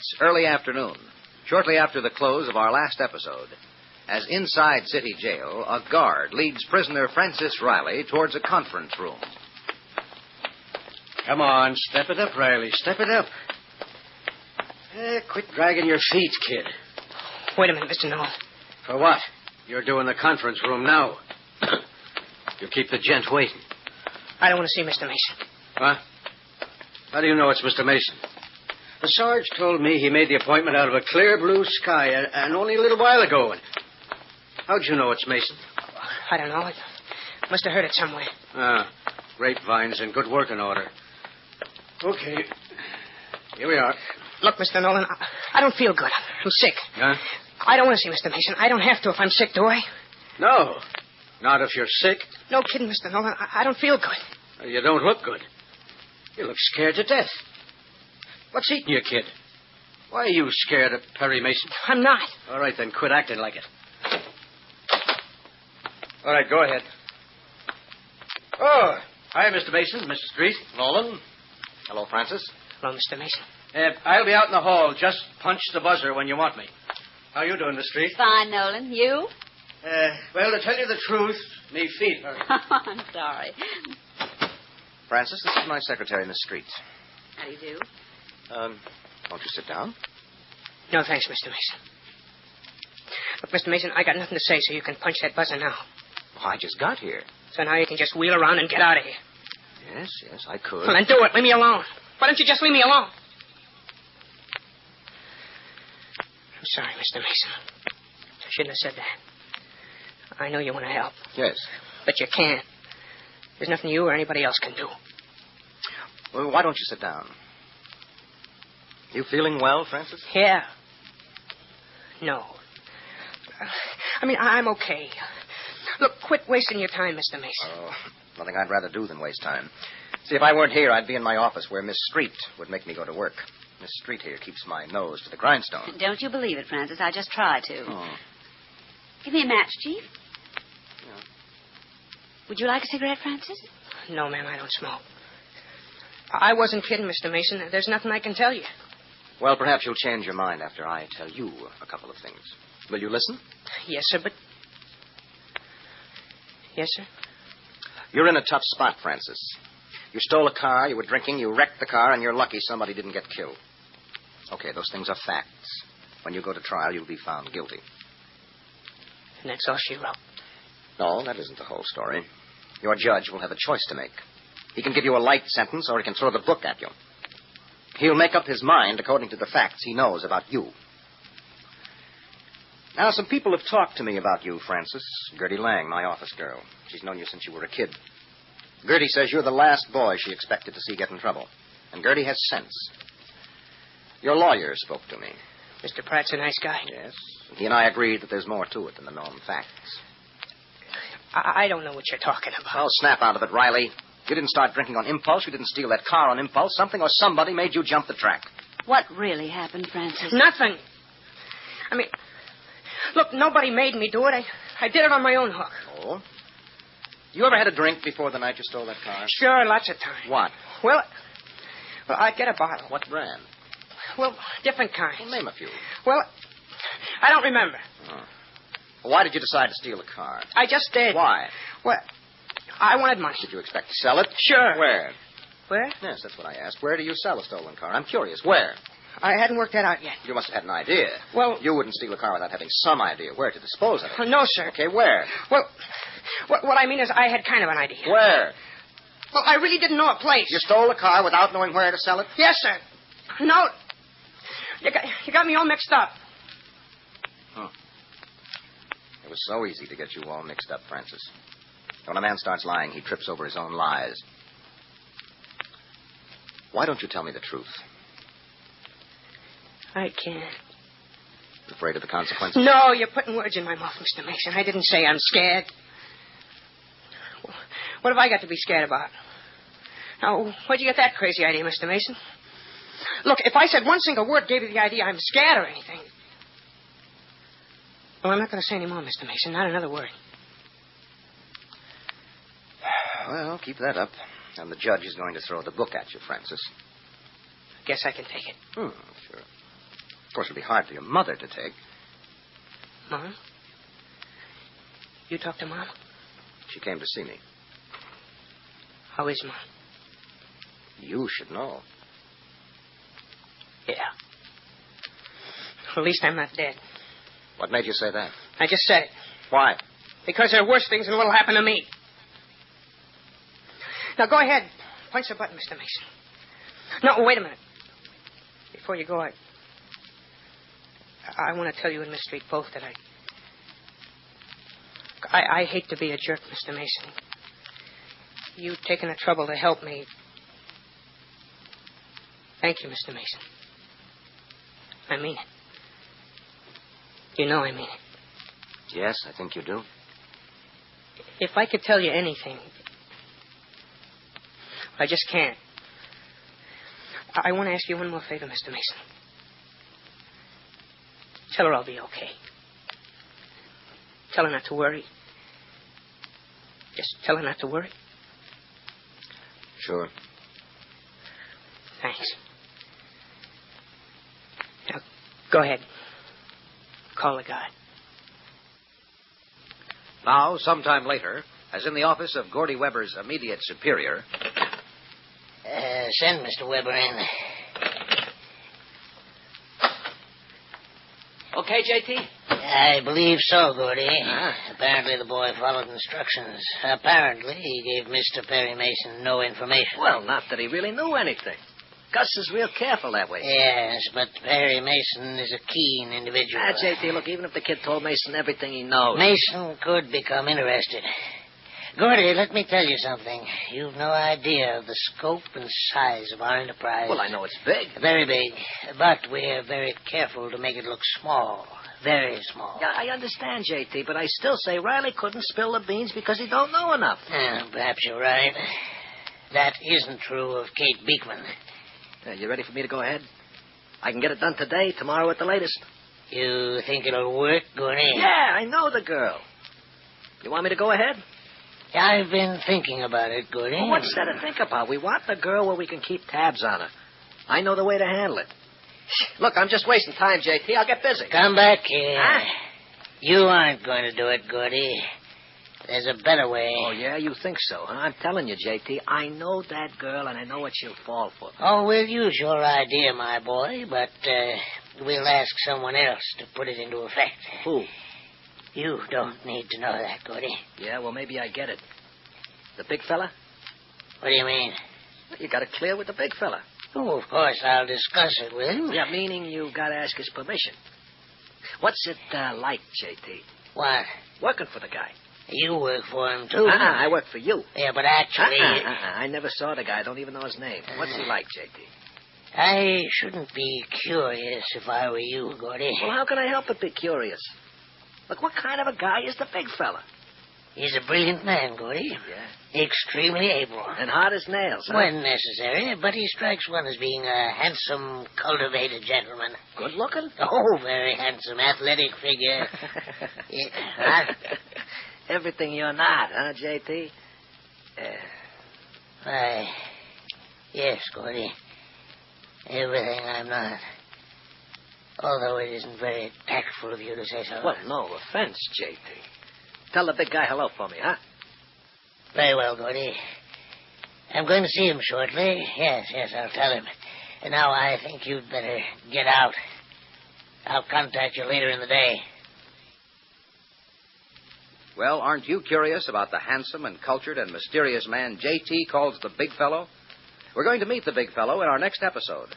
It's early afternoon, shortly after the close of our last episode. As inside City Jail, a guard leads prisoner Francis Riley towards a conference room. Come on, step it up, Riley. Step it up. Quit dragging your feet, kid. Wait a minute, Mr. Noel. For what? You're doing the conference room now. You keep the gent waiting. I don't want to see Mr. Mason. What? How do you know it's Mr. Mason? The Sarge told me he made the appointment out of a clear blue sky and only a little while ago. How'd you know it's Mason? I don't know. I must have heard it somewhere. Grapevine's in good working order. Okay. Here we are. Look, Mr. Nolan, I don't feel good. I'm sick. Huh? I don't want to see Mr. Mason. I don't have to if I'm sick, do I? No. Not if you're sick. No kidding, Mr. Nolan. I don't feel good. You don't look good. You look scared to death. What's eating you, kid? Why are you scared of Perry Mason? I'm not. All right, then quit acting like it. All right, go ahead. Oh, hi, Mr. Mason, Mr. Street. Nolan. Hello, Francis. Hello, Mr. Mason. I'll be out in the hall. Just punch the buzzer when you want me. How you doing, Miss Street? Fine, Nolan. You? Well, to tell you the truth, me feet hurt. I'm sorry. Francis, this is my secretary, Miss Street. How do you do? Won't you sit down? No, thanks, Mr. Mason. Look, Mr. Mason, I got nothing to say, so you can punch that buzzer now. Oh, I just got here. So now you can just wheel around and get out of here. Yes, I could. Well, then do it. Leave me alone. Why don't you just leave me alone? I'm sorry, Mr. Mason. I shouldn't have said that. I know you want to help. Yes. But you can't. There's nothing you or anybody else can do. Well, why don't you sit down? You feeling well, Francis? Yeah. No. I mean, I'm okay. Look, quit wasting your time, Mr. Mason. Oh, nothing I'd rather do than waste time. See, if I weren't here, I'd be in my office where Miss Street would make me go to work. Miss Street here keeps my nose to the grindstone. Don't you believe it, Francis. I just try to. Oh. Give me a match, Chief. Yeah. Would you like a cigarette, Francis? No, ma'am, I don't smoke. I wasn't kidding, Mr. Mason. There's nothing I can tell you. Well, perhaps you'll change your mind after I tell you a couple of things. Will you listen? Yes, sir, but... Yes, sir? You're in a tough spot, Francis. You stole a car, you were drinking, you wrecked the car, and you're lucky somebody didn't get killed. Okay, those things are facts. When you go to trial, you'll be found guilty. And that's all she wrote. No, that isn't the whole story. Your judge will have a choice to make. He can give you a light sentence, or he can throw the book at you. He'll make up his mind according to the facts he knows about you. Now, some people have talked to me about you, Francis. Gertie Lang, my office girl. She's known you since you were a kid. Gertie says you're the last boy she expected to see get in trouble. And Gertie has sense. Your lawyer spoke to me. Mr. Pratt's a nice guy. Yes. He and I agreed that there's more to it than the known facts. I don't know what you're talking about. Well, snap out of it, Riley. You didn't start drinking on impulse. You didn't steal that car on impulse. Something or somebody made you jump the track. What really happened, Francis? Nothing. I mean, look, nobody made me do it. I did it on my own hook. Oh? You ever had a drink before the night you stole that car? Sure, lots of times. What? Well, I'd get a bottle. What brand? Well, different kinds. Well, name a few. Well, I don't remember. Oh. Well, why did you decide to steal the car? I just did. Why? Well, I wanted money. Did you expect to sell it? Sure. Where? Where? Yes, that's what I asked. Where do you sell a stolen car? I'm curious. Where? I hadn't worked that out yet. You must have had an idea. Well... You wouldn't steal a car without having some idea where to dispose of it. No, sir. Okay, where? Well, what I mean is I had kind of an idea. Where? Well, I really didn't know a place. You stole a car without knowing where to sell it? Yes, sir. No. You got me all mixed up. Huh. It was so easy to get you all mixed up, Francis. When a man starts lying, he trips over his own lies. Why don't you tell me the truth? I can't. Afraid of the consequences? No, you're putting words in my mouth, Mr. Mason. I didn't say I'm scared. What have I got to be scared about? Now, where'd you get that crazy idea, Mr. Mason? Look, if I said one single word gave you the idea I'm scared or anything... Well, I'm not going to say any more, Mr. Mason. Not another word. Well, keep that up. And the judge is going to throw the book at you, Francis. Guess I can take it. Sure. Of course, it'll be hard for your mother to take. Mom? You talked to Mom? She came to see me. How is Mom? You should know. Yeah. At least I'm not dead. What made you say that? I just said it. Why? Because there are worse things than what'll happen to me. Now, go ahead. Punch the button, Mr. Mason. No, wait a minute. Before you go, I want to tell you and Miss Street both that I hate to be a jerk, Mr. Mason. You've taken the trouble to help me. Thank you, Mr. Mason. I mean it. You know I mean it. Yes, I think you do. If I could tell you anything, I just can't. I want to ask you one more favor, Mr. Mason. Tell her I'll be okay. Tell her not to worry. Just tell her not to worry. Sure. Thanks. Now, go ahead. Call the guard. Now, sometime later, as in the office of Gordy Weber's immediate superior... Send Mr. Weber in. Okay, J.T.? I believe so, Gordy. Apparently the boy followed instructions. Apparently he gave Mr. Perry Mason no information. Well, not that he really knew anything. Gus is real careful that way. Yes, but Perry Mason is a keen individual. J.T., look, even if the kid told Mason everything he knows... Mason could become interested. Gordy, let me tell you something. You've no idea of the scope and size of our enterprise. Well, I know it's big. Very big. But we're very careful to make it look small. Very small. Yeah, I understand, J.T., but I still say Riley couldn't spill the beans because he don't know enough. Perhaps you're right. That isn't true of Kate Beekman. You ready for me to go ahead? I can get it done today, tomorrow at the latest. You think it'll work, Gordy? Yeah, I know the girl. You want me to go ahead? I've been thinking about it, Gordy. Well, what's there to think about? We want the girl where we can keep tabs on her. I know the way to handle it. Look, I'm just wasting time, J.T. I'll get busy. Come back here. Huh? You aren't going to do it, Gordy. There's a better way. Oh, yeah? You think so, huh? I'm telling you, J.T., I know that girl, and I know what she'll fall for. Oh, we'll use your idea, my boy, but we'll ask someone else to put it into effect. Who? You don't need to know that, Gordy. Yeah, well, maybe I get it. The big fella? What do you mean? Well, you got to clear with the big fella. Oh, of course, I'll discuss it with him. Yeah, meaning you got to ask his permission. What's it like, J.T.? What? Working for the guy. You work for him, too. I work for you. Yeah, but actually... I never saw the guy. I don't even know his name. What's he like, J.T.? I shouldn't be curious if I were you, Gordy. Well, how can I help but be curious? Look, what kind of a guy is the big fella? He's a brilliant man, Gordy. Yeah. Extremely able. And hard as nails, huh? When necessary, but he strikes one as being a handsome, cultivated gentleman. Good looking? Oh, very handsome, athletic figure. Huh? Everything you're not, huh, J.T.? Why, yes, Gordy. Everything I'm not. Although it isn't very tactful of you to say so. Well, no offense, J.T. Tell the big guy hello for me, huh? Very well, Gordy. I'm going to see him shortly. Yes, I'll tell him. And now I think you'd better get out. I'll contact you later in the day. Well, aren't you curious about the handsome and cultured and mysterious man J.T. calls the Big Fellow? We're going to meet the Big Fellow in our next episode.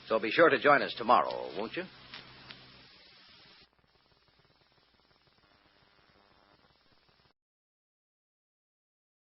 So be sure to join us tomorrow, won't you?